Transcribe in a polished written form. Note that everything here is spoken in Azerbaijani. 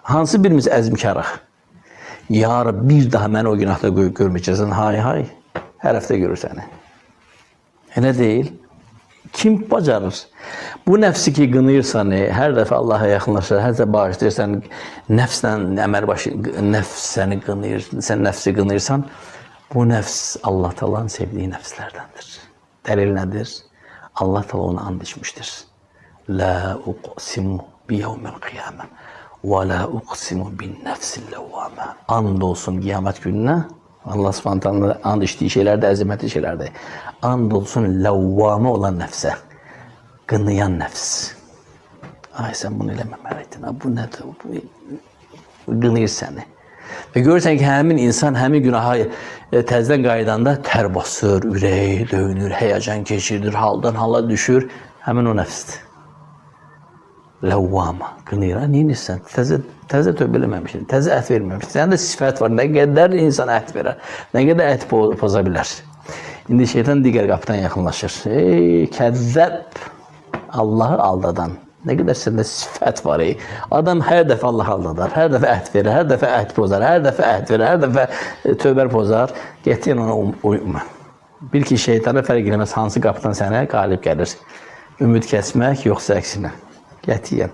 Hansı birimiz əzmkarıq? Ya Rabbi, bir daha məni o günahda görməyəcəksən. Hay, hər həftə görür səni. Elə deyil. Kim bacarır? Bu nəfsi ki qınıyırsan, hər dəfə Allah'a yaxınlaşır, hər dəfə bağışlayırsan, nəfslə əməl başı, nəfs səni qınıyır, sən nəfsi qınıyırsan, bu nəfs Allah Taala'nın sevdiyi nəfslərdəndir. Dəlil nədir? Allah Taala ona and içmişdir. La uqsimu bi yevmil qiyamah və la uqsimu bin nəfsil ləvvamə. And olsun qiyamət gününə. Allah Subhanahu Taala and içdiyi şeylər də əzəmətli şeylərdir. And olsun ləvvamə olan nəfsə. Qınayan nəfs. Ay, sən bunu eləməməliydin. Bu nədir? Bu qınayır səni. Və görürsən ki, həmin insan həmin günaha təzdən qaydanda tər basır, ürəyi döyünür, həyəcan keçirir, haldan hala düşür. Həmin o nəfsdir. Ləvvama, qınayır. Neyinirsən? Təzə tövbə eləməmişsin, təzə ət verməmişsin. Sənin də sifət var, nə qədər insan ət verər, nə qədər ət poza bilər. İndi şeytan digər qapıdan yaxınlaşır. Ey, kəzzəb, Allahı aldadan. Nə qədər səndə sifət var. Adam hər dəfə Allah aldadar, hər dəfə ət verir, hər dəfə ət pozar, hər dəfə ət verir, hər dəfə tövbər pozar. Gətirin ona uyma. Bil ki, şeytana fərq eləməz hansı qapıdan sənə qalib gəlir. Ümid kəsmək, yoxsa əksinə. Qətiyyən.